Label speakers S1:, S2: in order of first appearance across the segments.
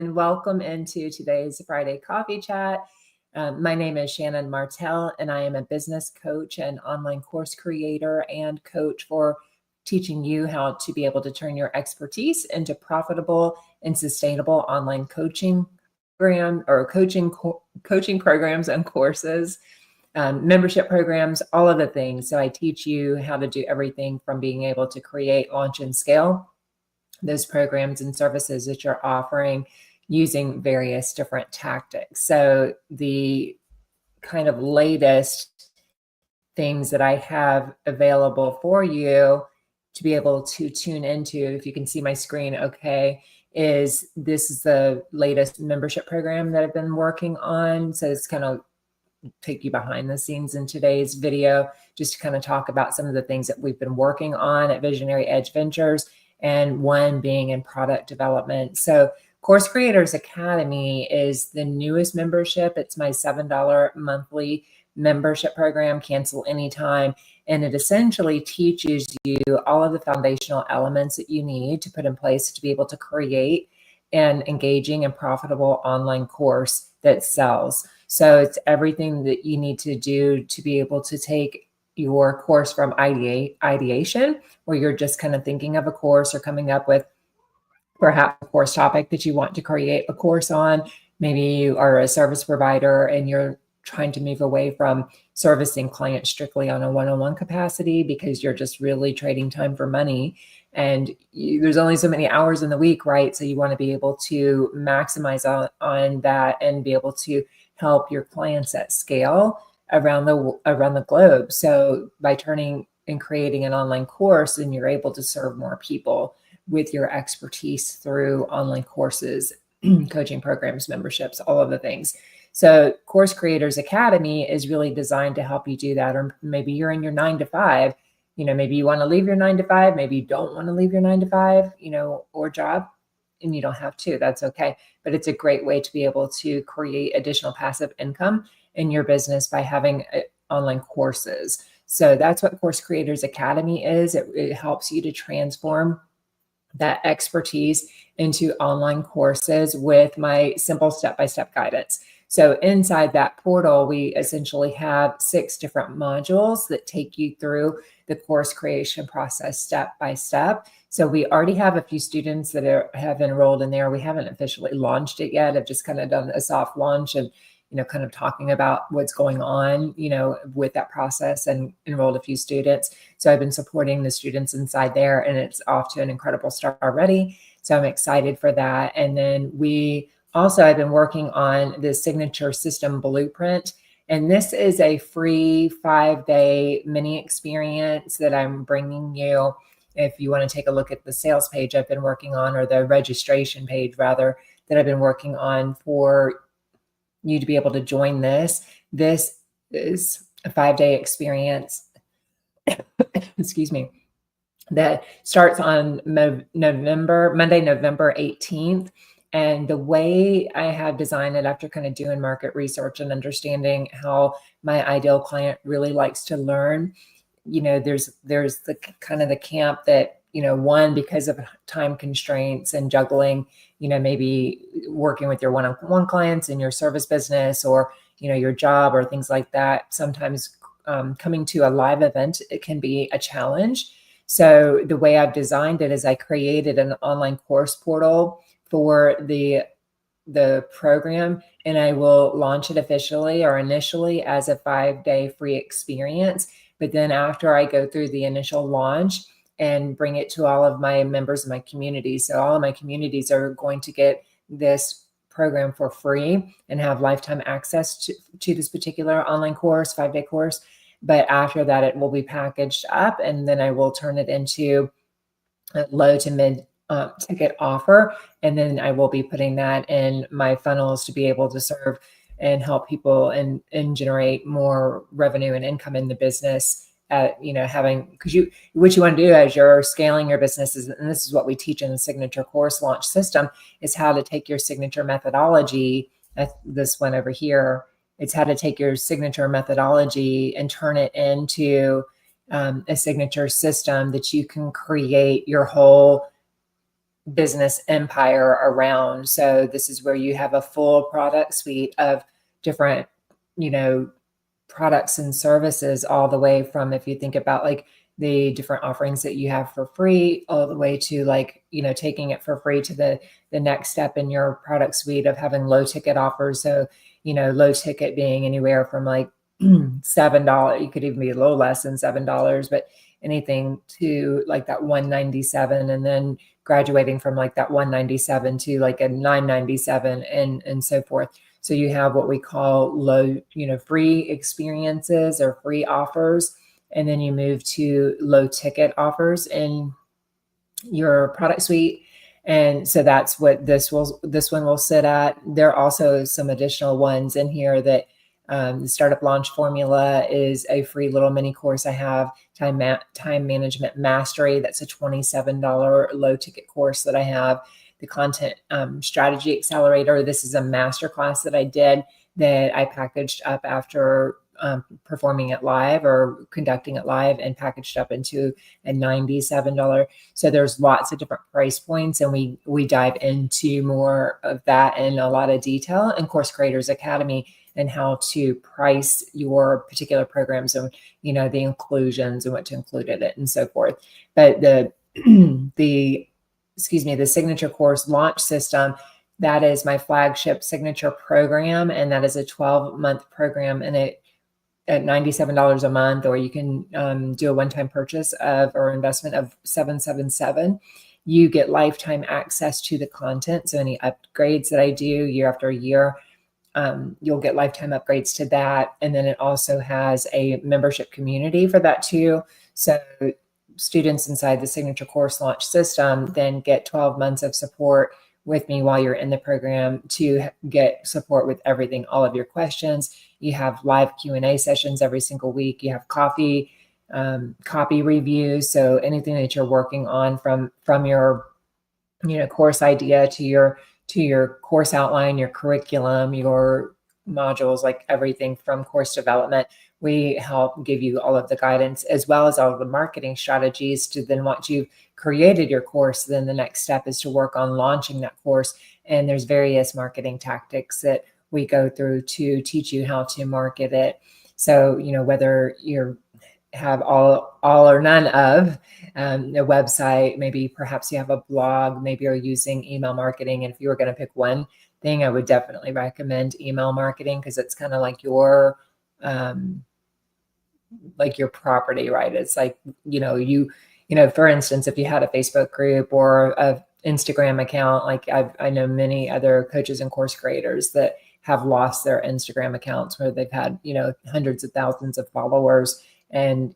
S1: and welcome into today's Friday Coffee Chat. My name is Shannon Martel, and I am a business coach and online course creator and coach for teaching you how to be able to turn your expertise into profitable and sustainable online coaching programs and courses, membership programs, all of the things. So I teach you how to do everything from being able to create, launch, and scale those programs and services that you're offering using various different tactics. So the kind of latest things that I have available for you to be able to tune into, if you can see my screen okay, is the latest membership program that I've been working on. So it's kind of take you behind the scenes in today's video, just to kind of talk about some of the things that we've been working on at Visionary Edge Ventures, and one being in product development. So Course Creators Academy is the newest membership. It's my $7 monthly membership program, cancel anytime. And it essentially teaches you all of the foundational elements that you need to put in place to be able to create an engaging and profitable online course that sells. So it's everything that you need to do to be able to take your course from ideation, where you're just kind of thinking of a course or coming up with perhaps a course topic that you want to create a course on. Maybe you are a service provider and you're trying to move away from servicing clients strictly on a one-on-one capacity because you're just really trading time for money. And there's only so many hours in the week, right? So you want to be able to maximize on that and be able to help your clients at scale around the globe. So by turning and creating an online course, then you're able to serve more people with your expertise through online courses, coaching programs, memberships, all of the things. So Course Creators Academy is really designed to help you do that. Or maybe you're in your 9-to-5, maybe you want to leave your 9-to-5, maybe you don't want to leave your 9-to-5, or job, and you don't have to, that's okay. But it's a great way to be able to create additional passive income in your business by having online courses. So that's what Course Creators Academy is. It helps you to transform that expertise into online courses with my simple step-by-step guidance. So inside that portal, we essentially have 6 different modules that take you through the course creation process step by step. So we already have a few students that have enrolled in there. We haven't officially launched it yet. I've just kind of done a soft launch and kind of talking about what's going on, with that process, and enrolled a few students. So I've been supporting the students inside there, and it's off to an incredible start already. So I'm excited for that. And then I've been working on the signature system blueprint. And this is a free 5-day mini experience that I'm bringing you. If you want to take a look at the sales page I've been working on, or the registration page rather, that I've been working on for you to be able to join this. This is a 5-day experience, excuse me, that starts on Monday, November 18th. And the way I have designed it, after kind of doing market research and understanding how my ideal client really likes to learn, there's the kind of the camp that, one, because of time constraints and juggling, maybe working with your one-on-one clients in your service business, or, your job, or things like that. Sometimes coming to a live event, it can be a challenge. So the way I've designed it is I created an online course portal for the program, and I will launch it officially or initially as a 5-day free experience. But then after I go through the initial launch and bring it to all of my members of my community, so all of my communities are going to get this program for free and have lifetime access to this particular online course, 5-day course. But after that, it will be packaged up, and then I will turn it into a low to mid ticket offer. And then I will be putting that in my funnels to be able to serve and help people and generate more revenue and income in the business. What you want to do as you're scaling your businesses, and this is what we teach in the signature course launch system, is how to take your signature methodology, this one over here, it's how to take your signature methodology and turn it into a signature system that you can create your whole business empire around. So this is where you have a full product suite of different, products and services, all the way from, if you think about like the different offerings that you have for free, all the way to like, taking it for free to the next step in your product suite of having low ticket offers. So, low ticket being anywhere from like $7, you could even be a little less than $7, but anything to like that 197, and then graduating from like that 197 to like a 997, and so forth. So you have what we call low, free experiences or free offers, and then you move to low ticket offers in your product suite. And so that's what this one will sit at. There are also some additional ones in here that the Startup Launch Formula is a free little mini course I have. Time Management Mastery, that's a $27 low ticket course that I have. The Content Strategy Accelerator, this is a masterclass that I did that I packaged up after performing it live or conducting it live, and packaged up into a $97. So there's lots of different price points, and we dive into more of that in a lot of detail in Course Creators Academy, and how to price your particular programs, and the inclusions and what to include in it and so forth. But the Signature Course Launch System, that is my flagship signature program, and that is a 12-month program, and it at $97 a month, or you can do a one-time purchase or investment of $777. You get lifetime access to the content. So any upgrades that I do year after year, you'll get lifetime upgrades to that. And then it also has a membership community for that too. So students inside the Signature Course Launch System then get 12 months of support with me while you're in the program to get support with everything, all of your questions. You have live Q&A sessions every single week. You have copy reviews. So anything that you're working on from your course idea to your course outline, your curriculum, your modules, like everything from course development, we help give you all of the guidance, as well as all of the marketing strategies to then, once you've created your course, then the next step is to work on launching that course. And there's various marketing tactics that we go through to teach you how to market it. So, whether you have all or none of a website, maybe perhaps you have a blog, maybe you're using email marketing. And if you were going to pick one thing, I would definitely recommend email marketing, because it's kind of like your property, right? It's like, for instance, if you had a Facebook group or a Instagram account, like I know many other coaches and course creators that have lost their Instagram accounts where they've had, hundreds of thousands of followers, and,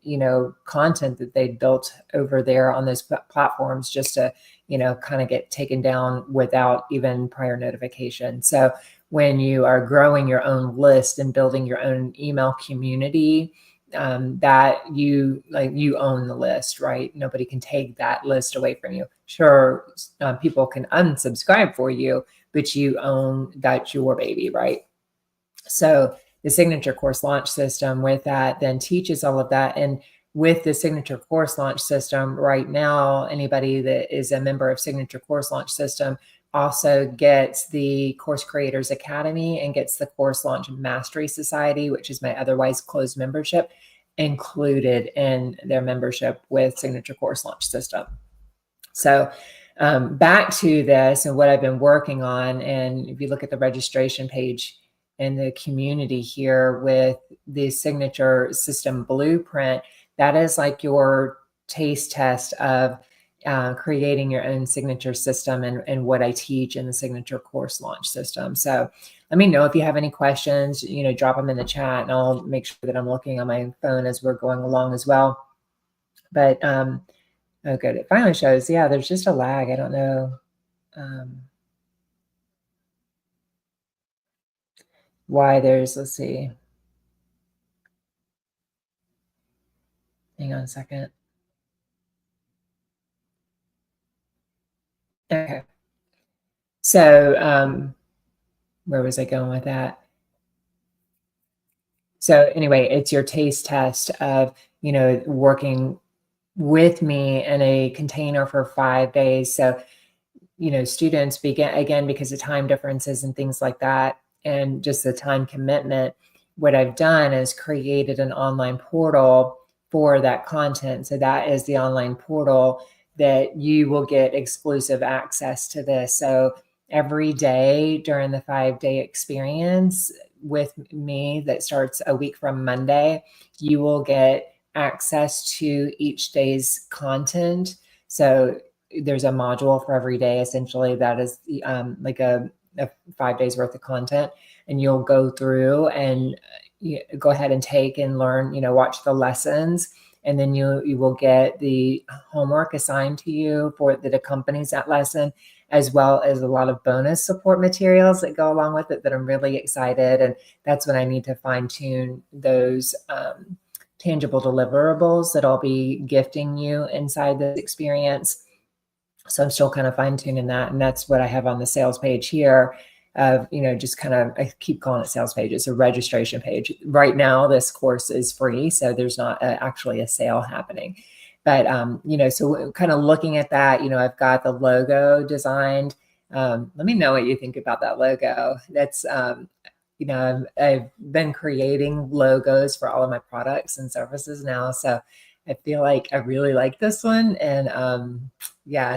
S1: content that they built over there on those platforms just to, kind of get taken down without even prior notification. So when you are growing your own list and building your own email community, that you own the list, right? Nobody can take that list away from you. Sure, people can unsubscribe for you, but you own, that's your baby, right? So the Signature Course Launch System with that then teaches all of that. And with the Signature Course Launch System right now, anybody that is a member of Signature Course Launch System also gets the Course Creators Academy and gets the Course Launch Mastery Society, which is my otherwise closed membership, included in their membership with Signature Course Launch System. So back to this and what I've been working on. And if you look at the registration page in the community here with the Signature System Blueprint, that is like your taste test of creating your own signature system and what I teach in the Signature Course Launch System. So let me know if you have any questions, drop them in the chat, and I'll make sure that I'm looking on my phone as we're going along as well. But oh, good. It finally shows. Yeah, there's just a lag. I don't know why there's, let's see. Hang on a second. Okay. So where was I going with that? So anyway, it's your taste test of, working with me in a container for 5 days. So students begin, again, because of time differences and things like that, and just the time commitment, what I've done is created an online portal for that content. So that is the online portal that you will get exclusive access to this. So every day during the 5-day experience with me that starts a week from Monday, you will get access to each day's content. So there's a module for every day, essentially, that is like a 5 days worth of content, and you'll go through and go ahead and take and learn, watch the lessons, and then you will get the homework assigned to you that accompanies that lesson, as well as a lot of bonus support materials that go along with it that I'm really excited. And that's when I need to fine tune those tangible deliverables that I'll be gifting you inside this experience. So I'm still kind of fine tuning that. And that's what I have on the sales page here of, just kind of, I keep calling it sales page. It's a registration page. Right now, this course is free, so there's not actually a sale happening. But, so kind of looking at that, I've got the logo designed. Let me know what you think about that logo. That's, I've been creating logos for all of my products and services now. So I feel like I really like this one. And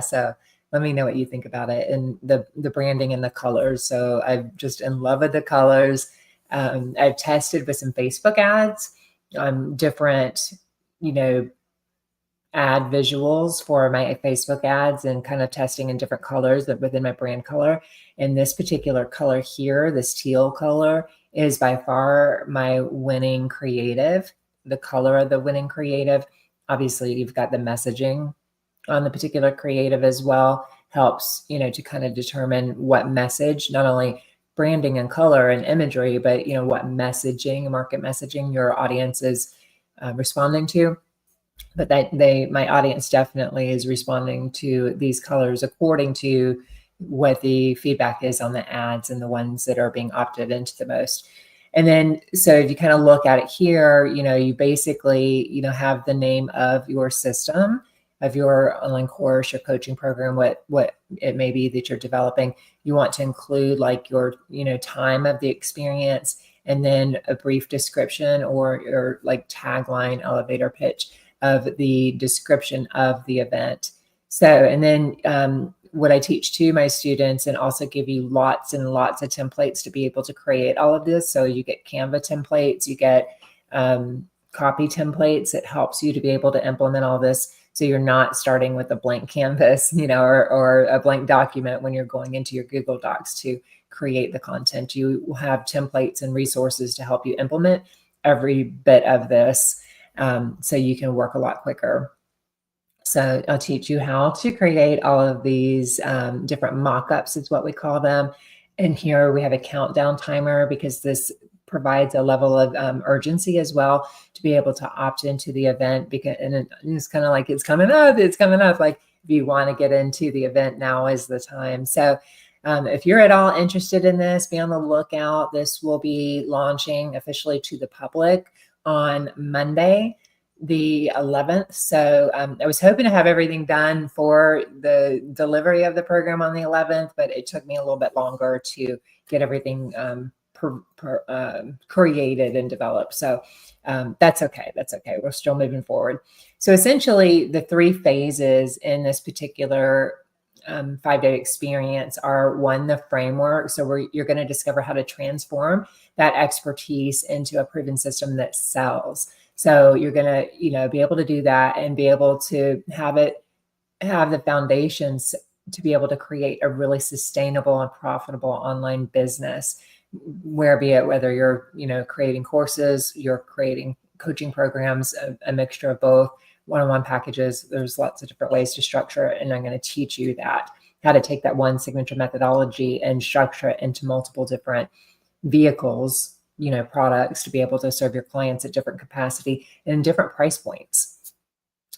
S1: so let me know what you think about it, and the branding and the colors. So I'm just in love with the colors. I've tested with some Facebook ads, different, ad visuals for my Facebook ads, and kind of testing in different colors that within my brand color. And this particular color here, this teal color, is by far my winning creative, the color of the winning creative. Obviously, you've got the messaging on the particular creative as well, helps, to kind of determine what message, not only branding and color and imagery, but, what messaging, market messaging your audience is responding to. But my audience definitely is responding to these colors according to what the feedback is on the ads and the ones that are being opted into the most. And then, so if you kind of look at it here, you basically, have the name of your system, of your online course, your coaching program, what it may be that you're developing. You want to include like your, time of the experience, and then a brief description or like tagline, elevator pitch of the description of the event. So, and then what I teach to my students, and also give you lots and lots of templates to be able to create all of this. So you get Canva templates, you get copy templates. It helps you to be able to implement all this. So you're not starting with a blank canvas, or a blank document when you're going into your Google Docs to create the content. You will have templates and resources to help you implement every bit of this, so you can work a lot quicker. So I'll teach you how to create all of these different mock-ups is what we call them. And here we have a countdown timer, because this provides a level of urgency as well to be able to opt into the event, because and it's kind of like it's coming up. Like, if you want to get into the event, now is the time. So if you're at all interested in this, be on the lookout. This will be launching officially to the public on Monday, the 11th. So I was hoping to have everything done for the delivery of the program on the 11th, but it took me a little bit longer to get everything created and developed. So that's okay. We're still moving forward. So essentially, the 3 phases in this particular 5-day experience are: 1, the framework. So you're going to discover how to transform that expertise into a proven system that sells. So you're going to, be able to do that and be able to have the foundations to be able to create a really sustainable and profitable online business, whether you're, creating courses, you're creating coaching programs, a mixture of both, one-on-one packages. There's lots of different ways to structure it. And I'm going to teach you how to take that one signature methodology and structure it into multiple different vehicles, products, to be able to serve your clients at different capacity and different price points.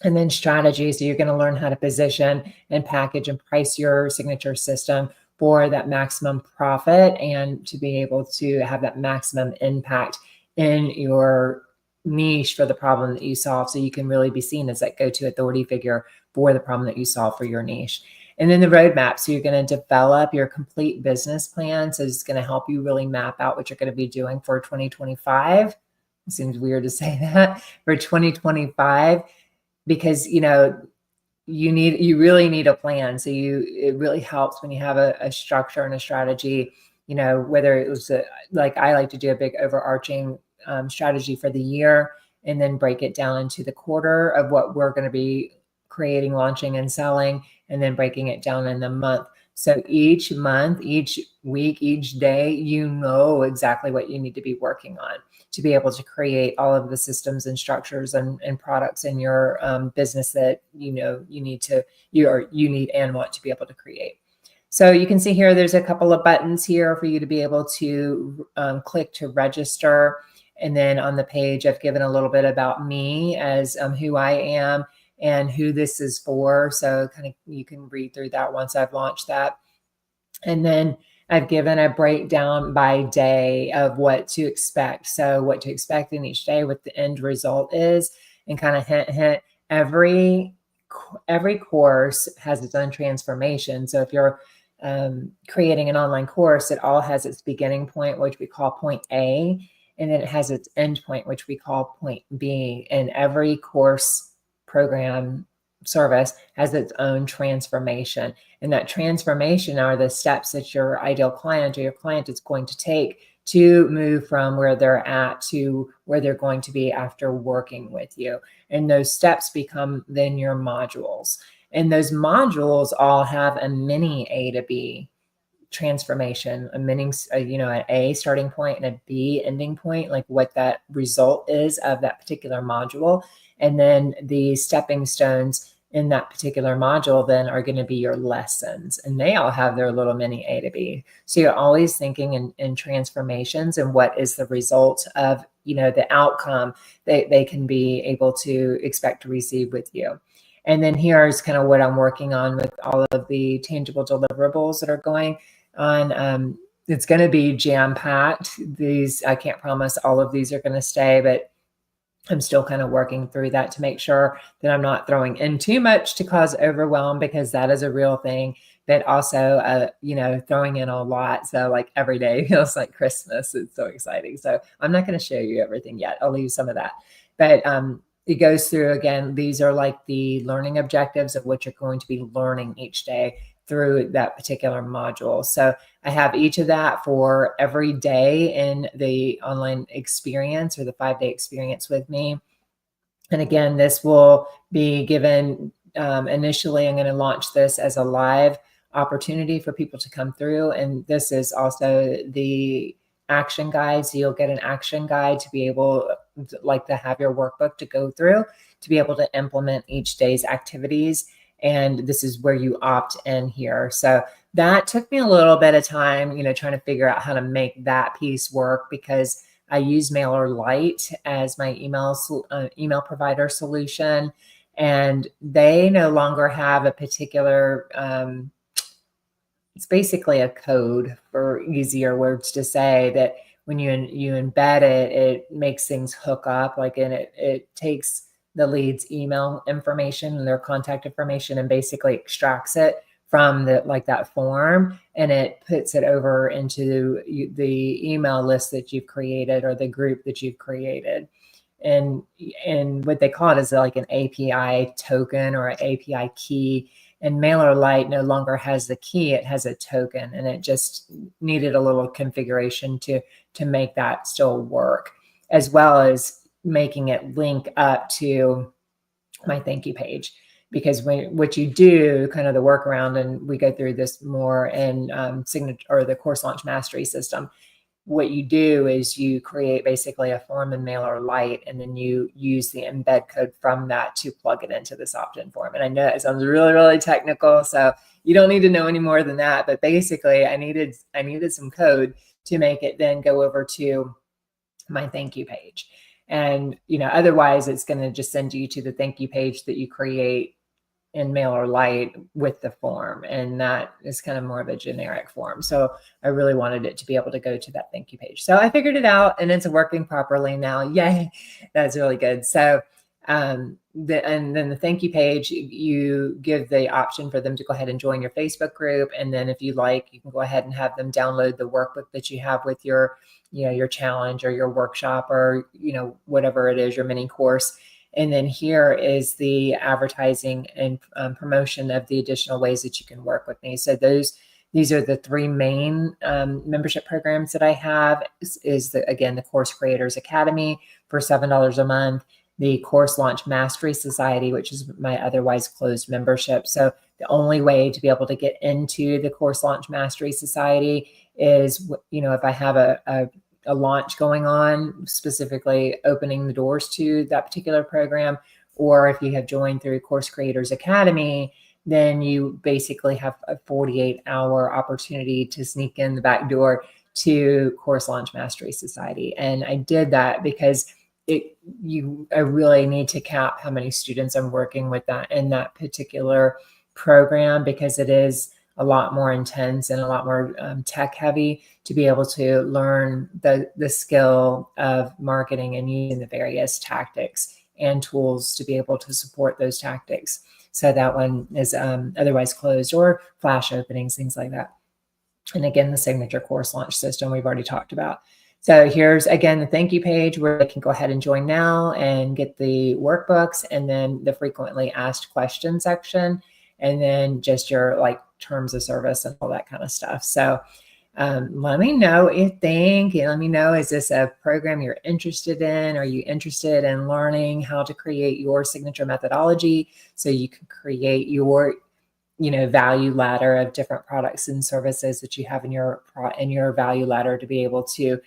S1: And then strategies. So you're going to learn how to position and package and price your signature system for that maximum profit, and to be able to have that maximum impact in your niche for the problem that you solve. So you can really be seen as that go-to authority figure for the problem that you solve for your niche. And then the roadmap. So you're going to develop your complete business plan. So it's going to help you really map out what you're going to be doing for 2025. It seems weird to say that for 2025, because, you really need a plan. So it really helps when you have a structure and a strategy, whether it was like I like to do a big overarching strategy for the year, and then break it down into the quarter of what we're going to be creating, launching, and selling, and then breaking it down in the month. So each month, each week, each day, exactly what you need to be working on to be able to create all of the systems and structures and products in your business that you need and want to be able to create. So you can see here, there's a couple of buttons here for you to be able to click to register. And then on the page, I've given a little bit about me as who I am and who this is for. So you can read through that once I've launched that. And then I've given a breakdown by day of what to expect. So what to expect in each day, what the end result is, and kind of hint, every course has its own transformation. So if you're creating an online course, it all has its beginning point, which we call point A, and then it has its end point, which we call point B. And every course, program, service has its own transformation. And that transformation are the steps that your ideal client or your client is going to take to move from where they're at to where they're going to be after working with you. And those steps become then your modules. And those modules all have a mini A to B transformation, an A starting point and a B ending point, like what that result is of that particular module. And then the stepping stones in that particular module then are going to be your lessons, and they all have their little mini A to B. So you're always thinking in transformations and what is the result of, the outcome they can be able to expect to receive with you. And then here's kind of what I'm working on with all of the tangible deliverables that are going on. It's going to be jam-packed. I can't promise all of these are going to stay, but I'm still kind of working through that to make sure that I'm not throwing in too much to cause overwhelm, because that is a real thing. But also, throwing in a lot. So like every day feels like Christmas. It's so exciting. So I'm not going to show you everything yet. I'll leave some of that. But it goes through, again, these are like the learning objectives of what you're going to be learning each day through that particular module. So I have each of that for every day in the online experience or the 5-day experience with me. And again, this will be given initially. I'm going to launch this as a live opportunity for people to come through. And this is also the action guide. So you'll get an action guide to be able to have your workbook to go through to be able to implement each day's activities. And this is where you opt in here. So that took me a little bit of time, trying to figure out how to make that piece work, because I use MailerLite as my email provider solution. And they no longer have a particular, it's basically a code, for easier words to say, that when you embed it, it makes things hook up, and it takes the lead's email information and their contact information and basically extracts it from that form, and it puts it over into the email list that you've created or the group that you've created. And what they call it is like an API token or an API key. And MailerLite no longer has the key, it has a token, and it just needed a little configuration to make that still work, as well as making it link up to my thank you page. Because what you do, kind of the workaround, and we go through this more in Signature or the Course Launch Mastery System, what you do is you create basically a form in MailerLite, and then you use the embed code from that to plug it into this opt-in form. And I know it sounds really, really technical, so you don't need to know any more than that. But basically, I needed some code to make it then go over to my thank you page. And otherwise, it's going to just send you to the thank you page that you create in MailerLite with the form, and that is kind of more of a generic form. So I really wanted it to be able to go to that thank you page. So I figured it out, and it's working properly now. Yay, that's really good. So And then the thank you page, you give the option for them to go ahead and join your Facebook group. And then if you like, you can go ahead and have them download the workbook that you have with your, your challenge or your workshop or, whatever it is, your mini course. And then here is the advertising and promotion of the additional ways that you can work with me. So these are the three main membership programs that I have. Again, the Course Creators Academy for $7 a month, the Course Launch Mastery Society, which is my otherwise closed membership. So the only way to be able to get into the Course Launch Mastery Society is, if I have a launch going on, specifically opening the doors to that particular program, or if you have joined through Course Creators Academy, then you basically have a 48-hour opportunity to sneak in the back door to Course Launch Mastery Society. And I did that because I really need to cap how many students I'm working with that in that particular program, because it is a lot more intense and a lot more tech heavy to be able to learn the skill of marketing and using the various tactics and tools to be able to support those tactics. So that one is otherwise closed, or flash openings, things like that. And again, the signature course launch system we've already talked about. So here's, again, the thank you page where they can go ahead and join now and get the workbooks, and then the frequently asked questions section, and then just your terms of service and all that kind of stuff. So let me know what you think. Let me know, is this a program you're interested in? Are you interested in learning how to create your signature methodology so you can create your value ladder of different products and services that you have in your value ladder to be able to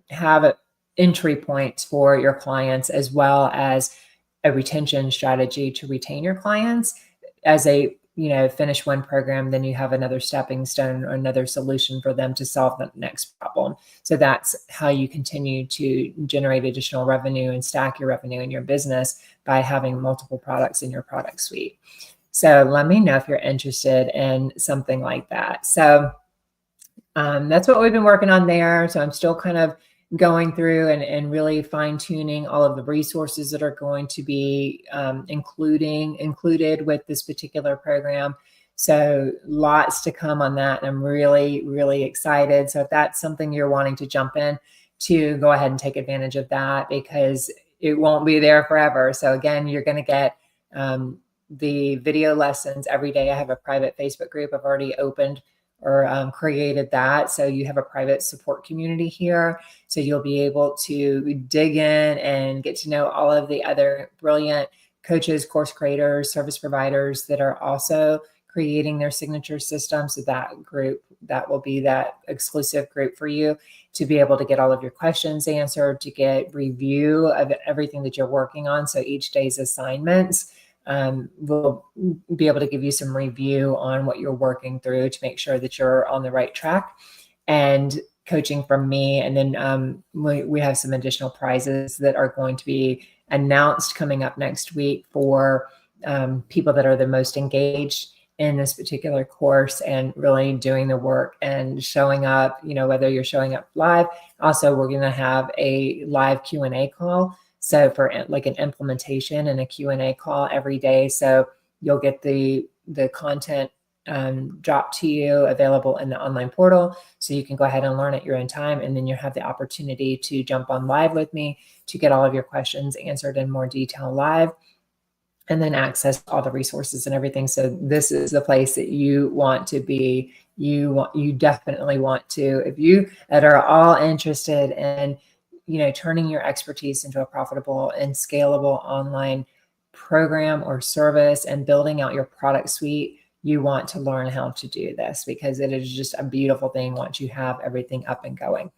S1: have entry points for your clients, as well as a retention strategy to retain your clients. As a finish one program, then you have another stepping stone or another solution for them to solve the next problem. So that's how you continue to generate additional revenue and stack your revenue in your business, by having multiple products in your product suite. So let me know if you're interested in something like that. So that's what we've been working on there. So I'm still kind of going through and really fine tuning all of the resources that are going to be included with this particular program. So lots to come on that. And I'm really, really excited. So if that's something you're wanting to jump in to, go ahead and take advantage of that, because it won't be there forever. So again, you're going to get the video lessons every day. I have a private Facebook group. I've already opened or created that. So you have a private support community here. So you'll be able to dig in and get to know all of the other brilliant coaches, course creators, service providers that are also creating their signature system. So that group, that will be that exclusive group for you to be able to get all of your questions answered, to get review of everything that you're working on. So each day's assignments will be able to give you some review on what you're working through to make sure that you're on the right track, and coaching from me. And then we have some additional prizes that are going to be announced coming up next week for people that are the most engaged in this particular course and really doing the work and showing up, whether you're showing up live. Also, we're going to have a live Q&A call. So for like an implementation and a Q&A call every day. So you'll get the content dropped to you, available in the online portal. So you can go ahead and learn at your own time. And then you have the opportunity to jump on live with me to get all of your questions answered in more detail live, and then access all the resources and everything. So this is the place that you want to be. You definitely want to, if you that are all interested in turning your expertise into a profitable and scalable online program or service and building out your product suite, you want to learn how to do this, because it is just a beautiful thing once you have everything up and going.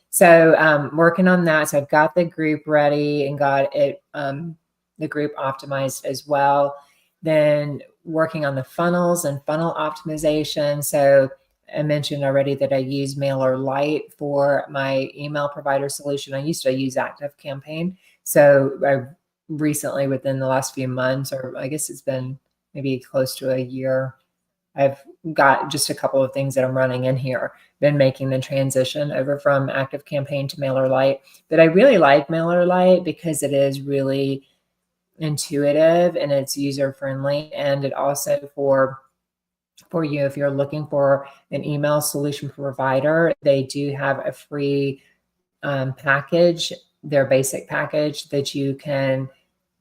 S1: So working on that. So I've got the group ready and got it, the group optimized as well. Then working on the funnels and funnel optimization. So I mentioned already that I use MailerLite for my email provider solution. I used to use ActiveCampaign. So I recently, within the last few months, or I guess it's been maybe close to a year, I've got just a couple of things that I'm running in here, been making the transition over from Active Campaign to MailerLite. But I really like MailerLite because it is really intuitive and it's user friendly, and it also for you, if you're looking for an email solution provider, they do have a free package, their basic package, that you can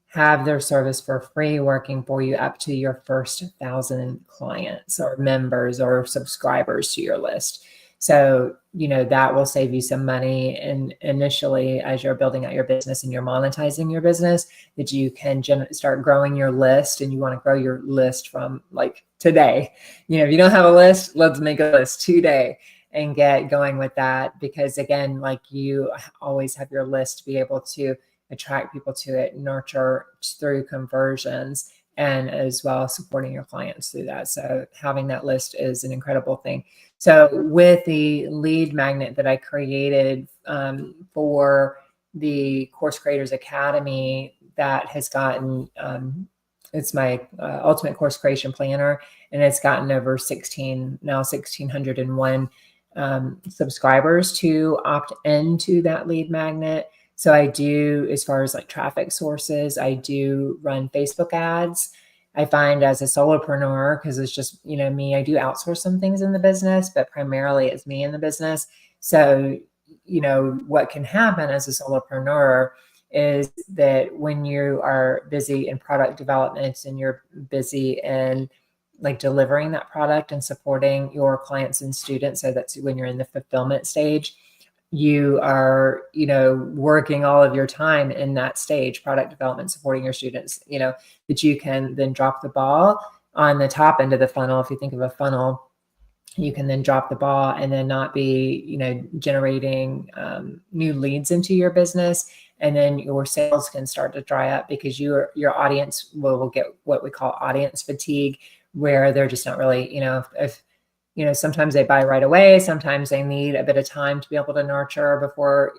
S1: have their service for free, working for you up to your first 1,000 clients or members or subscribers to your list. So, that will save you some money. And initially, as you're building out your business and you're monetizing your business, that you can start growing your list, and you want to grow your list from like today. If you don't have a list, let's make a list today and get going with that. Because again, like, you always have your list to be able to attract people to it, nurture through conversions, and as well supporting your clients through that. So having that list is an incredible thing. So with the lead magnet that I created for the Course Creators Academy, that has gotten, it's my ultimate course creation planner, and it's gotten over 1,601 subscribers to opt into that lead magnet. So I do, as far as like traffic sources, I do run Facebook ads. I find as a solopreneur, because it's just, me, I do outsource some things in the business, but primarily it's me in the business. So, what can happen as a solopreneur is that when you are busy in product development and you're busy in like delivering that product and supporting your clients and students, so that's when you're in the fulfillment stage, you are, working all of your time in that stage, product development, supporting your students, that you can then drop the ball on the top end of the funnel. If you think of a funnel, you can then drop the ball and then not be, generating new leads into your business. And then your sales can start to dry up because your audience will get what we call audience fatigue, where they're just not really, if sometimes they buy right away. Sometimes they need a bit of time to be able to nurture before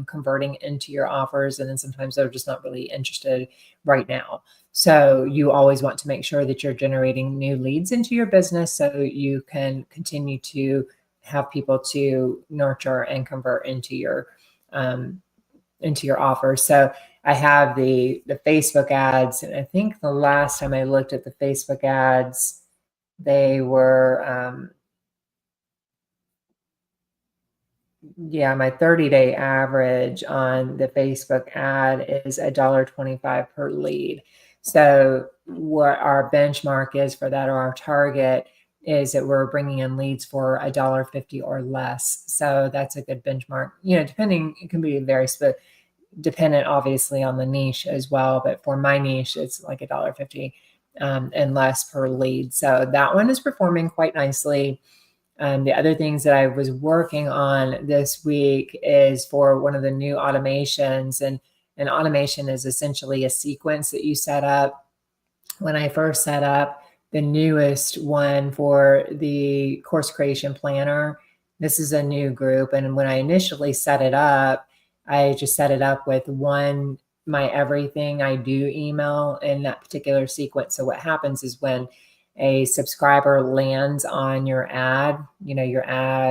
S1: converting into your offers. And then sometimes they're just not really interested right now. So you always want to make sure that you're generating new leads into your business so you can continue to have people to nurture and convert into your offers. So I have the Facebook ads. And I think the last time I looked at the Facebook ads, they were, my 30-day average on the Facebook ad is $1.25 per lead. So what our benchmark is for that, or our target, is that we're bringing in leads for $1.50 or less. So that's a good benchmark. Depending, it can be very dependent, obviously, on the niche as well. But for my niche, it's like $1.50 and less per lead. So that one is performing quite nicely. The other things that I was working on this week is for one of the new automations. And an automation is essentially a sequence that you set up. When I first set up the newest one for the Course Creation Planner, this is a new group. And when I initially set it up, I just set it up with one My Everything I Do email in that particular sequence. So what happens is when a subscriber lands on your ad,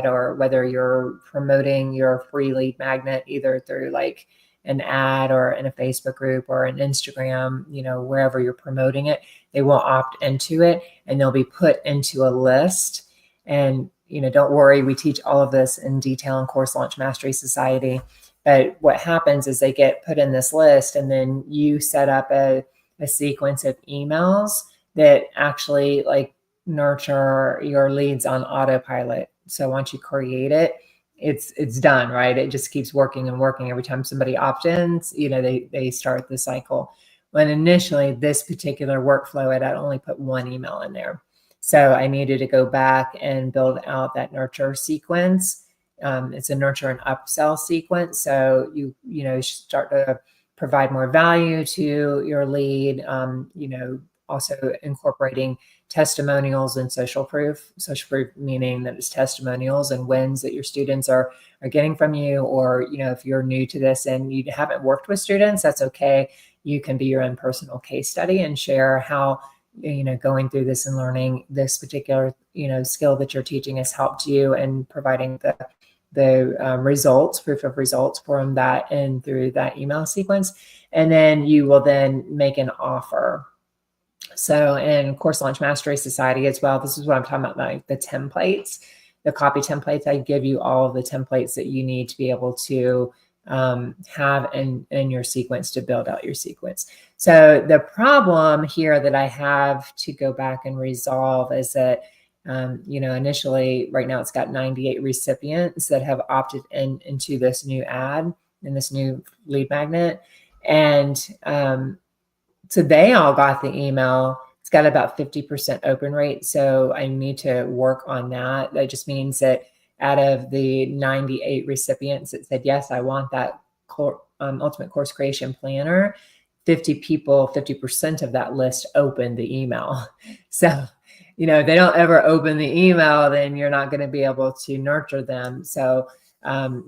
S1: or whether you're promoting your free lead magnet, either through like an ad or in a Facebook group or an Instagram, wherever you're promoting it, they will opt into it and they'll be put into a list. And, don't worry, we teach all of this in detail in Course Launch Mastery Society. But what happens is they get put in this list, and then you set up a sequence of emails that actually like nurture your leads on autopilot. So once you create it, it's done, right? It just keeps working and working. Every time somebody opts-ins, they start the cycle. When initially this particular workflow, I'd only put one email in there. So I needed to go back and build out that nurture sequence. It's a nurture and upsell sequence. So you start to provide more value to your lead, also incorporating testimonials and social proof meaning that it's testimonials and wins that your students are getting from you. Or, if you're new to this and you haven't worked with students, that's okay. You can be your own personal case study and share how going through this and learning this particular, skill that you're teaching has helped you, and providing the results, proof of results from that and through that email sequence. And then you will then make an offer. So in Course Launch Mastery Society as well, this is what I'm talking about, like the templates, the copy templates. I give you all of the templates that you need to be able to have in your sequence to build out your sequence. So the problem here that I have to go back and resolve is that, initially right now it's got 98 recipients that have opted into this new ad and this new lead magnet. And so they all got the email. It's got about 50% open rate. So I need to work on that. That just means that out of the 98 recipients that said, yes, I want that Ultimate Course Creation Planner, 50% of that list opened the email. So, if they don't ever open the email, then you're not going to be able to nurture them. So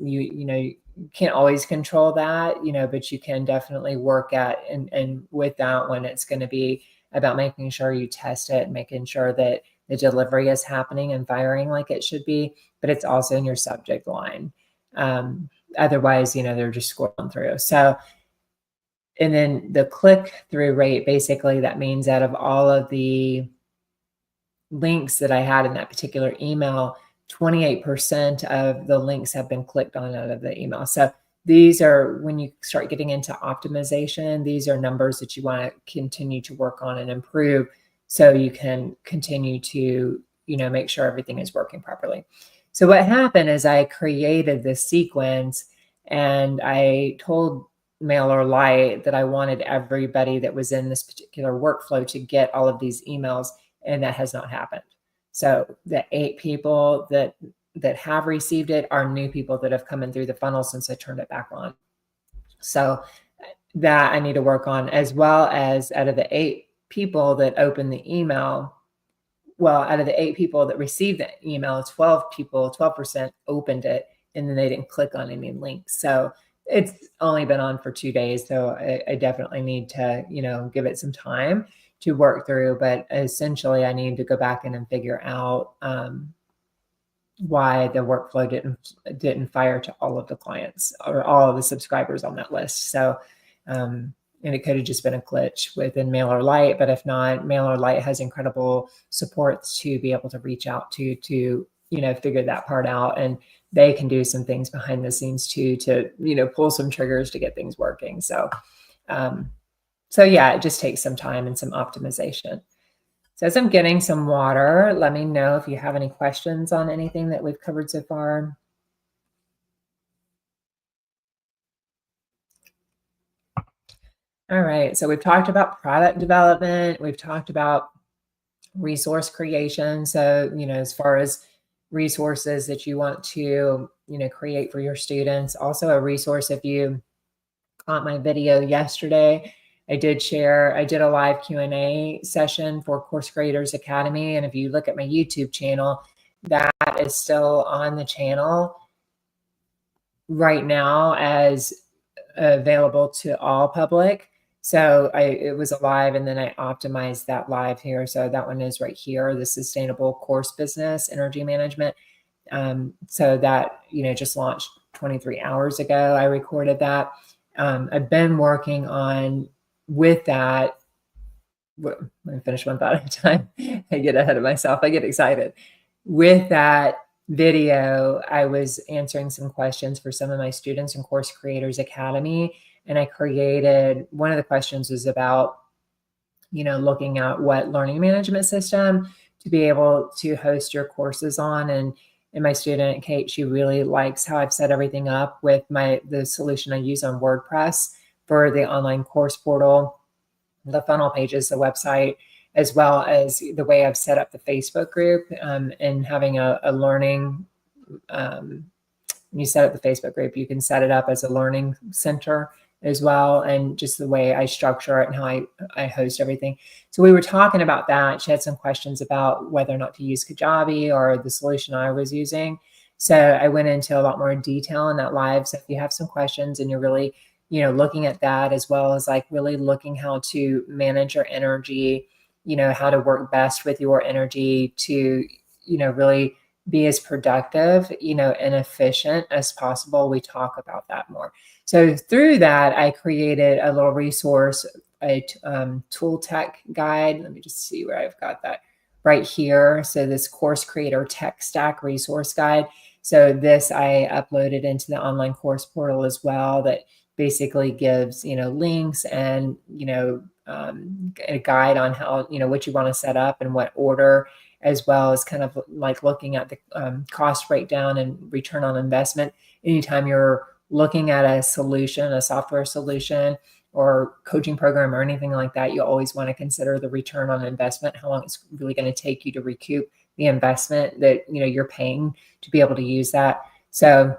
S1: you can't always control that, but you can definitely work at and with that one, it's going to be about making sure you test it, making sure that the delivery is happening and firing like it should be, but it's also in your subject line. Otherwise, they're just scrolling through. So, and then the click-through rate, basically that means out of all of the links that I had in that particular email, 28% of the links have been clicked on out of the email. So these are, when you start getting into optimization, these are numbers that you want to continue to work on and improve so you can continue to, make sure everything is working properly. So what happened is I created this sequence and I told MailerLite that I wanted everybody that was in this particular workflow to get all of these emails, and that has not happened. So the 8 people that have received it are new people that have come in through the funnel since I turned it back on. So that I need to work on, as well as out of the 8 people that opened the email, out of the 8 people that received the email, 12% opened it, and then they didn't click on any links. So it's only been on for 2 days. So I definitely need to, give it some time to work through, but essentially I need to go back in and figure out why the workflow didn't fire to all of the clients or all of the subscribers on that list. So, and it could have just been a glitch within MailerLite, but if not, MailerLite has incredible support to be able to reach out to figure that part out, and they can do some things behind the scenes too to pull some triggers to get things working. So. So yeah, it just takes some time and some optimization. So as I'm getting some water, let me know if you have any questions on anything that we've covered so far. All right, so we've talked about product development. We've talked about resource creation. So, as far as resources that you want to, create for your students. Also a resource, if you caught my video yesterday, I did a live Q&A session for Course Creators Academy. And if you look at my YouTube channel, that is still on the channel right now as available to all public. So it was a live, and then I optimized that live here. So that one is right here, the Sustainable Course Business Energy Management. So that, just launched 23 hours ago. I recorded that. I've been working on with that. Let me finish one thought at a time. I get ahead of myself. I get excited. With that video, I was answering some questions for some of my students in Course Creators Academy. And I created, one of the questions was about, looking at what learning management system to be able to host your courses on. And my student, Kate, she really likes how I've set everything up with the solution I use on WordPress for the online course portal, the funnel pages, the website, as well as the way I've set up the Facebook group, and having a learning, when you set up the Facebook group, you can set it up as a learning center as well, and just the way I structure it and how I host everything. So we were talking about that. She had some questions about whether or not to use Kajabi or the solution I was using. So I went into a lot more detail in that live. So if you have some questions and you're really, looking at that, as well as like really looking how to manage your energy, how to work best with your energy to, really be as productive, and efficient as possible. We talk about that more. So through that, I created a little resource, a tool tech guide. Let me just see where I've got that right here. So this course creator tech stack resource guide. So this I uploaded into the online course portal as well, that basically gives, links and, a guide on how, what you want to set up and what order, as well as kind of like looking at the cost breakdown and return on investment. Anytime you're looking at a solution, a software solution or coaching program or anything like that, you always want to consider the return on investment, how long it's really going to take you to recoup the investment that, you're paying to be able to use that. So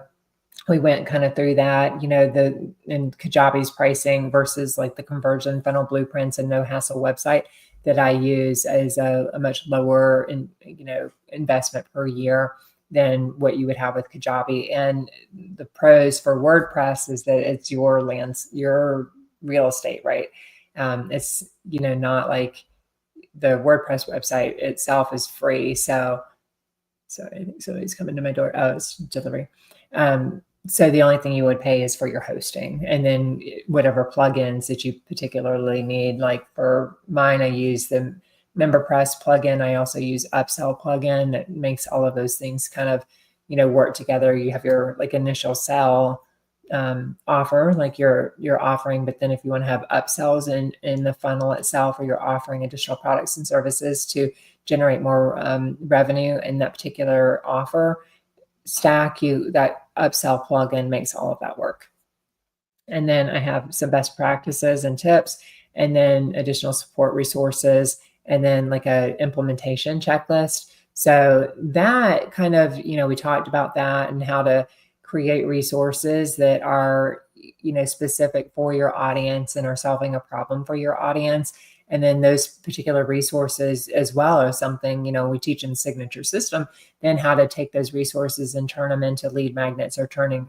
S1: we went kind of through that, in Kajabi's pricing versus like the conversion funnel blueprints and no hassle website that I use as a much lower investment per year than what you would have with Kajabi. And the pros for WordPress is that it's your your real estate, right? It's, not like the WordPress website itself is free. So I think somebody's coming to my door. Oh, it's delivery. So the only thing you would pay is for your hosting, and then whatever plugins that you particularly need. Like for mine, I use the MemberPress plugin. I also use Upsell plugin that makes all of those things kind of, work together. You have your like initial sell offer, like your offering, but then if you want to have upsells in the funnel itself, or you're offering additional products and services to generate more revenue in that particular offer stack, that upsell plugin makes all of that work. And then I have some best practices and tips, and then additional support resources, and then like a implementation checklist. So that kind of, we talked about that and how to create resources that are, specific for your audience and are solving a problem for your audience. And then those particular resources as well are something, we teach in the signature system, then how to take those resources and turn them into lead magnets, or turning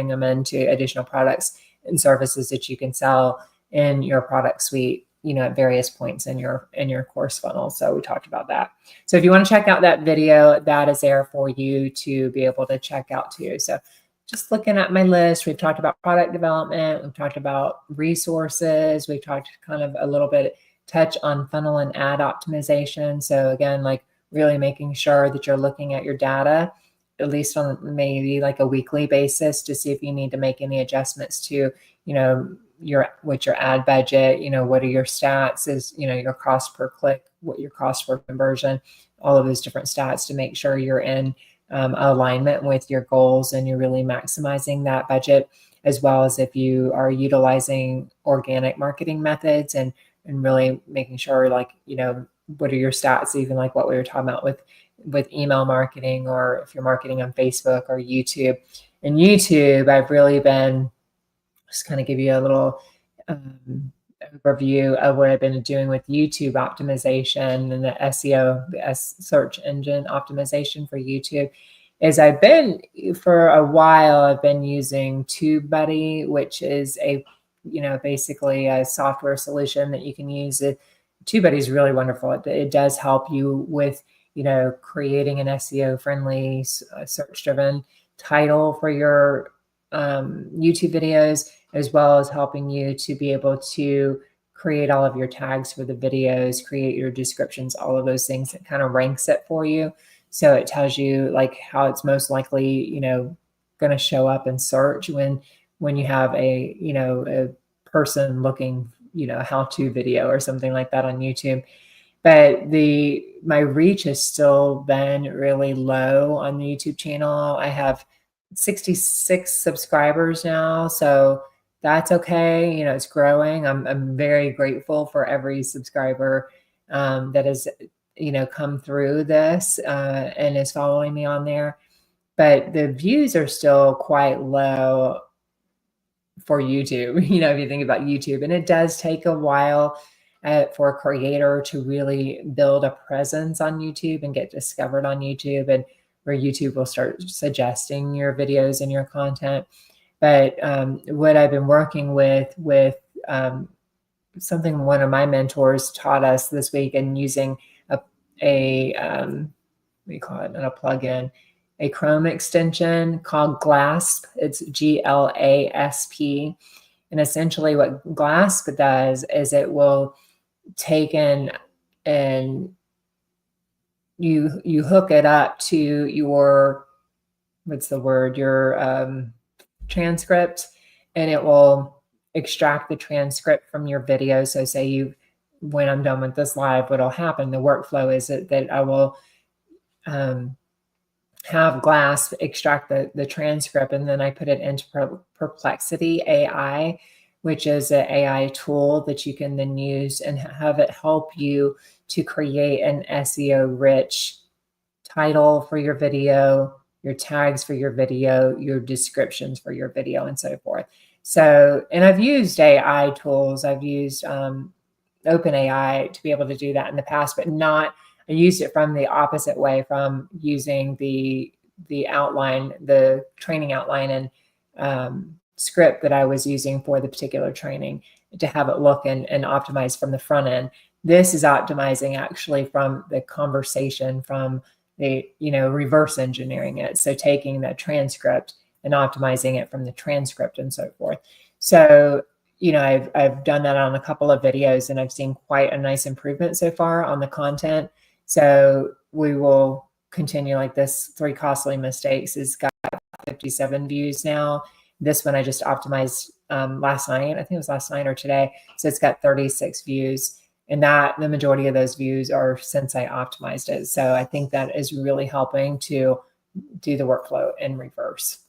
S1: them into additional products and services that you can sell in your product suite, at various points in your course funnel. So we talked about that. So if you want to check out that video, that is there for you to be able to check out too. So just looking at my list, we've talked about product development, we've talked about resources, we've talked kind of a little bit touch on funnel and ad optimization. So again, like really making sure that you're looking at your data, at least on maybe like a weekly basis, to see if you need to make any adjustments to, your ad budget, what are your stats, is, your cost per click, what your cost per conversion, all of those different stats, to make sure you're in alignment with your goals and you're really maximizing that budget, as well as if you are utilizing organic marketing methods and really making sure, like, what are your stats, even like what we were talking about with email marketing, or if you're marketing on Facebook or YouTube. And YouTube, I've really been, just kind of give you a little overview of what I've been doing with YouTube optimization and the SEO, the search engine optimization for YouTube, is for a while, I've been using TubeBuddy, which is basically a software solution that you can use. TubeBuddy is really wonderful. It does help you with, creating an SEO friendly, search driven title for your YouTube videos, as well as helping you to be able to create all of your tags for the videos, create your descriptions, all of those things. That kind of ranks it for you. So it tells you like how it's most likely, going to show up in search when you have a person looking, how-to video or something like that on YouTube. But my reach has still been really low on the YouTube channel. I have 66 subscribers now, so that's okay. It's growing. I'm very grateful for every subscriber that has, come through this and is following me on there. But the views are still quite low for YouTube, if you think about YouTube. And it does take a while for a creator to really build a presence on YouTube and get discovered on YouTube, and where YouTube will start suggesting your videos and your content. But what I've been working with something one of my mentors taught us this week, and using what do you call it, not a plugin, a Chrome extension called GLASP. It's GLASP. And essentially what GLASP does is it will take in and you hook it up to your, what's the word, your transcript, and it will extract the transcript from your video. So say when I'm done with this live, what'll happen, the workflow is that I will have GLASP extract the transcript, and then I put it into Perplexity AI, which is an AI tool that you can then use and have it help you to create an SEO rich title for your video, your tags for your video, your descriptions for your video, and so forth. So, and I've used AI tools. I've used OpenAI to be able to do that in the past, but not, I used it from the opposite way, from using the outline, the training outline and script that I was using for the particular training to have it look and optimize from the front end. This is optimizing actually from the conversation, from the, reverse engineering it. So taking that transcript and optimizing it from the transcript and so forth. So, I've done that on a couple of videos, and I've seen quite a nice improvement so far on the content. So we will continue like this. 3 Costly Mistakes has got 57 views now. This one I just optimized last night. I think it was last night or today. So it's got 36 views. And that the majority of those views are since I optimized it. So I think that is really helping to do the workflow in reverse.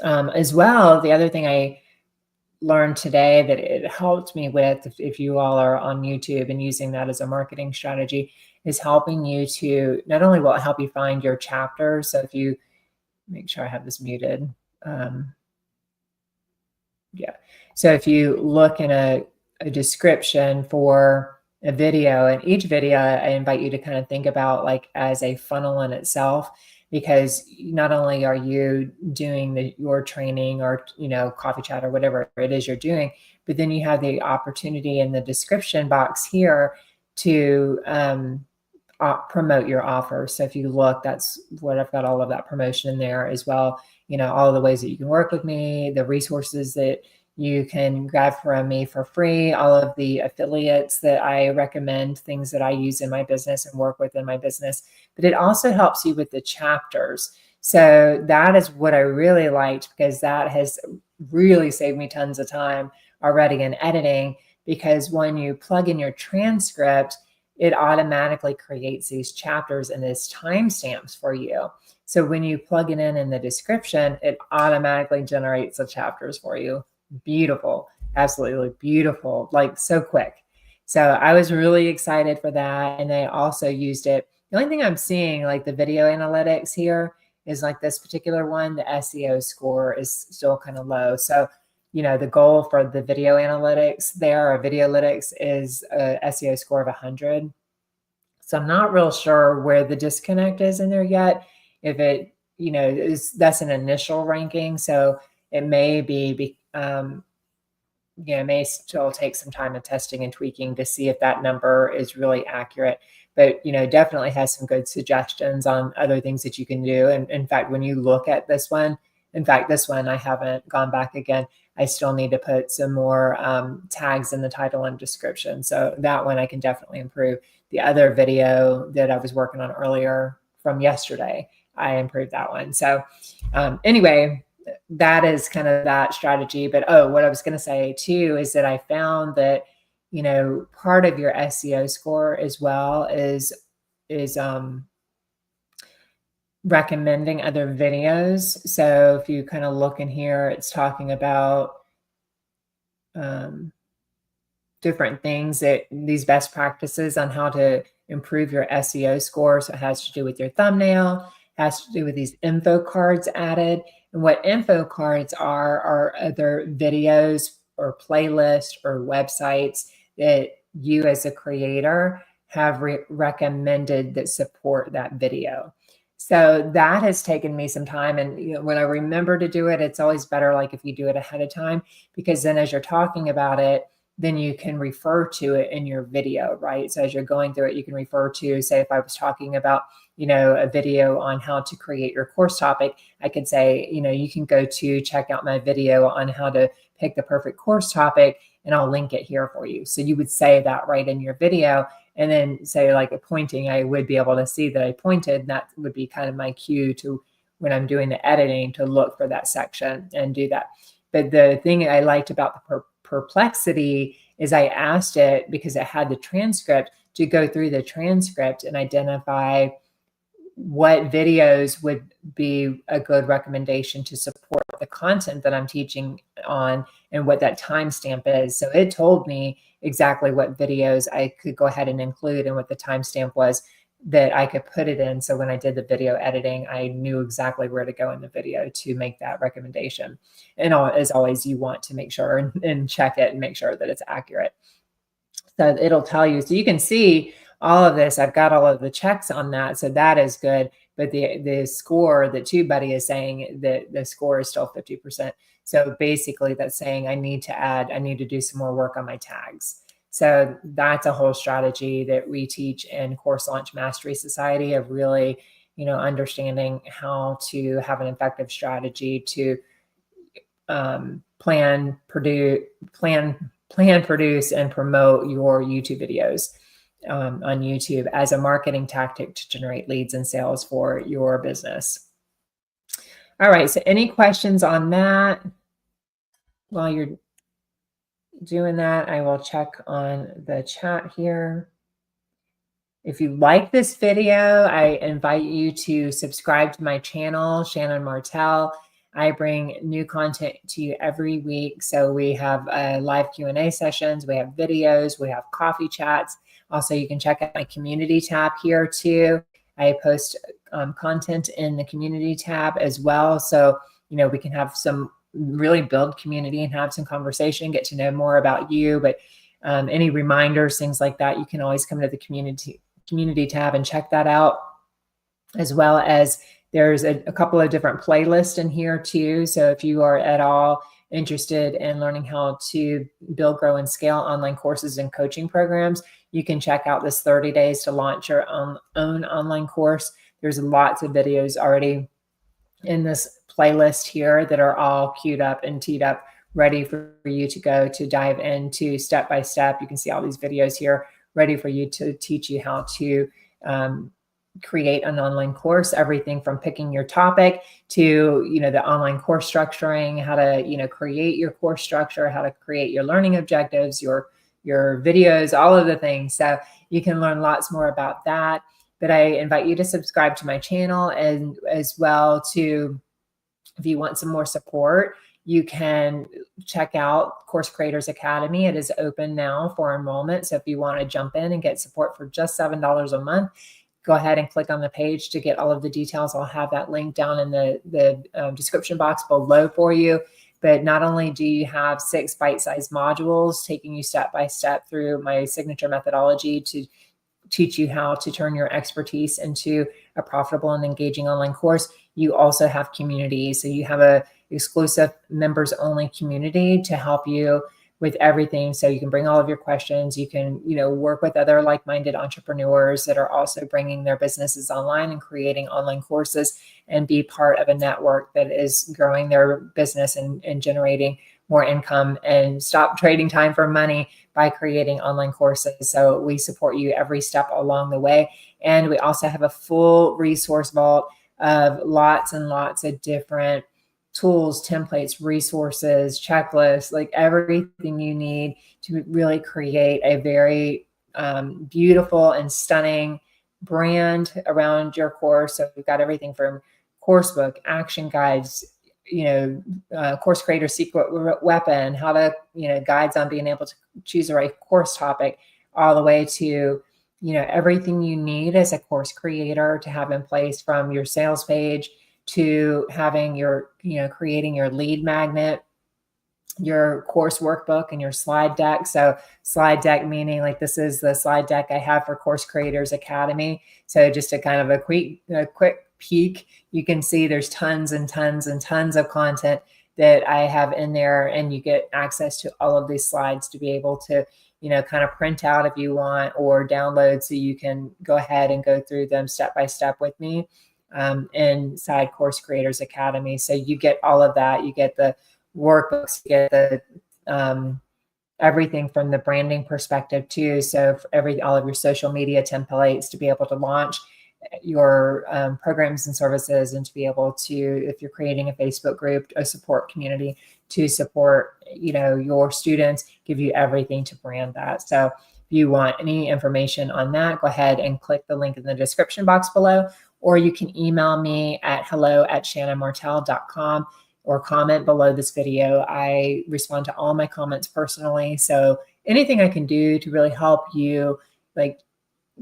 S1: As well, the other thing I learned today that it helped me with, if you all are on YouTube and using that as a marketing strategy, is helping you to, not only will it help you find your chapters. So if you, make sure I have this muted. Yeah. So if you look in a description for a video, and each video I invite you to kind of think about like as a funnel in itself, because not only are you doing your training or, coffee chat or whatever it is you're doing, but then you have the opportunity in the description box here to promote your offer. So if you look, that's what I've got, all of that promotion in there as well. All of the ways that you can work with me, the resources that you can grab from me for free, all of the affiliates that I recommend, things that I use in my business and work with in my business. But it also helps you with the chapters. So that is what I really liked, because that has really saved me tons of time already in editing, because when you plug in your transcript, it automatically creates these chapters and these timestamps for you. So when you plug it in the description, it automatically generates the chapters for you. Beautiful, absolutely beautiful, like so quick. So I was really excited for that. And I also used it. The only thing I'm seeing, like the video analytics here, is like this particular one, the SEO score is still kind of low. So, the goal for the video analytics there, or Videolytics, is a SEO score of 100. So I'm not real sure where the disconnect is in there yet. If it, that's an initial ranking. So it may be, it may still take some time of testing and tweaking to see if that number is really accurate. But, definitely has some good suggestions on other things that you can do. And in fact, when you look at this one, I haven't gone back again. I still need to put some more tags in the title and description. So that one I can definitely improve. The other video that I was working on earlier from yesterday, I improved that one. So anyway, that is kind of that strategy. But what I was going to say too is that I found that, part of your SEO score as well is recommending other videos. So if you kind of look in here, it's talking about different things, that these best practices on how to improve your SEO score. So it has to do with your thumbnail, has to do with these info cards added. And what info cards are other videos or playlists or websites that you as a creator have recommended that support that video. So that has taken me some time. And when I remember to do it, it's always better like if you do it ahead of time, because then as you're talking about it, then you can refer to it in your video, right? So as you're going through it, you can refer to, say, if I was talking about, a video on how to create your course topic, I could say, you can go to check out my video on how to pick the perfect course topic, and I'll link it here for you. So you would say that right in your video, and then say, like, a pointing, I would be able to see that I pointed. That would be kind of my cue to, when I'm doing the editing, to look for that section and do that. But the thing I liked about the perplexity is I asked it, because it had the transcript, to go through the transcript and identify what videos would be a good recommendation to support the content that I'm teaching on, and what that timestamp is. So it told me exactly what videos I could go ahead and include, and what the timestamp was that I could put it in. So when I did the video editing, I knew exactly where to go in the video to make that recommendation. And as always, you want to make sure and check it and make sure that it's accurate. So it'll tell you, so you can see all of this. I've got all of the checks on that. So that is good. But the score that TubeBuddy is saying, that the score is still 50%. So basically that's saying I need to do some more work on my tags. So that's a whole strategy that we teach in Course Launch Mastery Society, of really, understanding how to have an effective strategy to plan, produce, and promote your YouTube videos on YouTube as a marketing tactic to generate leads and sales for your business. All right, so any questions on that? While you're doing that, I will check on the chat here. If you like this video, I invite you to subscribe to my channel, Shannon Martel. I bring new content to you every week. So we have live Q&A sessions, we have videos, we have coffee chats. Also, you can check out my community tab here too. I post content in the community tab as well. So, we can have really build community and have some conversation, get to know more about you. But any reminders, things like that, you can always come to the community tab and check that out. As well as there's a couple of different playlists in here too. So if you are at all interested in learning how to build, grow, and scale online courses and coaching programs, you can check out this 30 days to launch your own online course. There's lots of videos already in this playlist here that are all queued up and teed up, ready for you to go to dive into step by step. You can see all these videos here ready for you to teach you how to create an online course, everything from picking your topic to, the online course structuring, how to, create your course structure, how to create your learning objectives, your videos, all of the things. So you can learn lots more about that. But I invite you to subscribe to my channel, and as well to, if you want some more support, you can check out Course Creators Academy. It is open now for enrollment. So if you want to jump in and get support for just $7 a month, go ahead and click on the page to get all of the details. I'll have that link down in the description box below for you. But not only do you have 6 bite-sized modules taking you step by step through my signature methodology to teach you how to turn your expertise into a profitable and engaging online course, you also have community. So you have a exclusive members only community to help you with everything. So you can bring all of your questions. You can, work with other like-minded entrepreneurs that are also bringing their businesses online and creating online courses, and be part of a network that is growing their business and generating more income, and stop trading time for money by creating online courses. So we support you every step along the way. And we also have a full resource vault of lots and lots of different tools, templates, resources, checklists, like everything you need to really create a very beautiful and stunning brand around your course. So we've got everything from course book, action guides, course creator secret weapon, how to, guides on being able to choose the right course topic, all the way to, everything you need as a course creator to have in place, from your sales page to having your, creating your lead magnet, your course workbook, and your slide deck. So slide deck meaning, like, this is the slide deck I have for Course Creators Academy. So just a kind of a quick peek, you can see there's tons and tons and tons of content that I have in there, and you get access to all of these slides to be able to, kind of print out if you want, or download so you can go ahead and go through them step by step with me inside Course Creators Academy. So you get all of that. You get the workbooks, you get the everything from the branding perspective too. So for all of your social media templates to be able to launch your programs and services, and to be able to, if you're creating a Facebook group, a support community to support, your students, give you everything to brand that. So if you want any information on that, go ahead and click the link in the description box below, or you can email me at hello@shannonmartel.com, or comment below this video. I respond to all my comments personally. So anything I can do to really help you,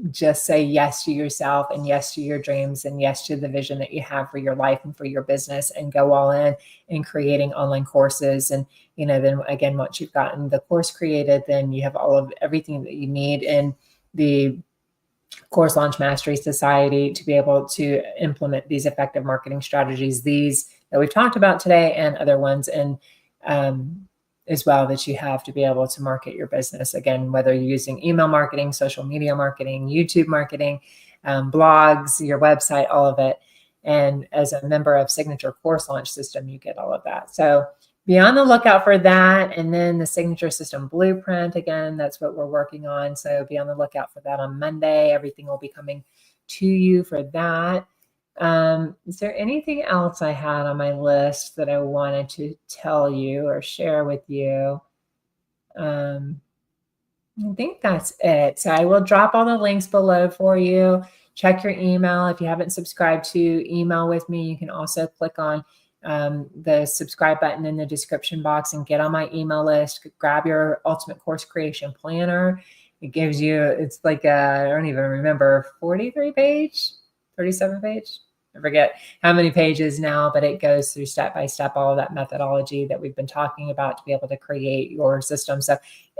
S1: just say yes to yourself, and yes to your dreams, and yes to the vision that you have for your life and for your business, and go all in creating online courses. And, then again, once you've gotten the course created, then you have everything that you need in the Course Launch Mastery Society to be able to implement these effective marketing strategies, these that we've talked about today, and other ones, and as well, that you have to be able to market your business. Again, whether you're using email marketing, social media marketing, YouTube marketing, blogs, your website, all of it. And as a member of Signature Course Launch System, you get all of that. So be on the lookout for that. And then the Signature System Blueprint, again, that's what we're working on. So be on the lookout for that on Monday. Everything will be coming to you for that. Is there anything else I had on my list that I wanted to tell you or share with you? I think that's it. So I will drop all the links below for you. Check your email. If you haven't subscribed to email with me, you can also click on the subscribe button in the description box and get on my email list. Grab your Ultimate Course Creation Planner. It gives you, it's like I don't even remember, 43 page, 37 page. I forget how many pages now, but it goes through step by step all of that methodology that we've been talking about to be able to create your system. So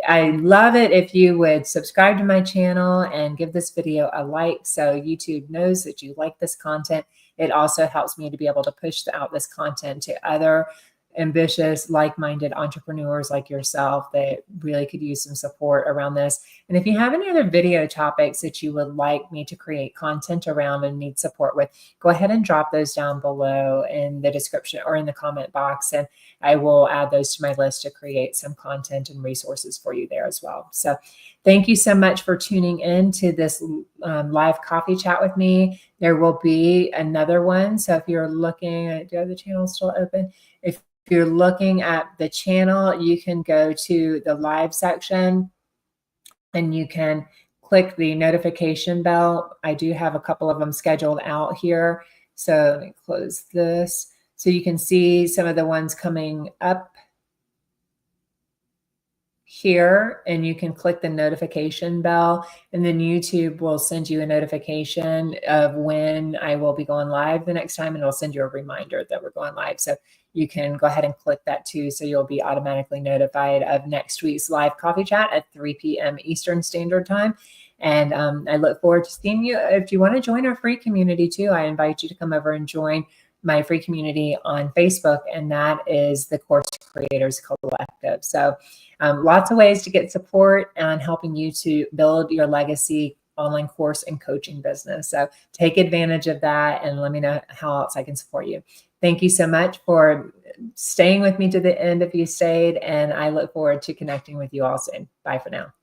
S1: I love it if you would subscribe to my channel and give this video a like, so YouTube knows that you like this content. It also helps me to be able to push out this content to other ambitious, like-minded entrepreneurs like yourself that really could use some support around this. And if you have any other video topics that you would like me to create content around and need support with, go ahead and drop those down below in the description or in the comment box, and I will add those to my list to create some content and resources for you there as well. So thank you so much for tuning in to this live coffee chat with me. There will be another one. So if you're looking at, do I have the channel still open? If you're looking at the channel, you can go to the live section and you can click the notification bell. I do have a couple of them scheduled out here. So let me close this. So you can see some of the ones coming up here, and you can click the notification bell, and then YouTube will send you a notification of when I will be going live the next time, and it'll send you a reminder that we're going live. So you can go ahead and click that too, so you'll be automatically notified of next week's live coffee chat at 3 p.m. Eastern Standard Time. And I look forward to seeing you. If you want to join our free community too, I invite you to come over and join my free community on Facebook, and that is the Course Creators Collective. So lots of ways to get support on helping you to build your legacy online course and coaching business. So take advantage of that and let me know how else I can support you. Thank you so much for staying with me to the end if you stayed, and I look forward to connecting with you all soon. Bye for now.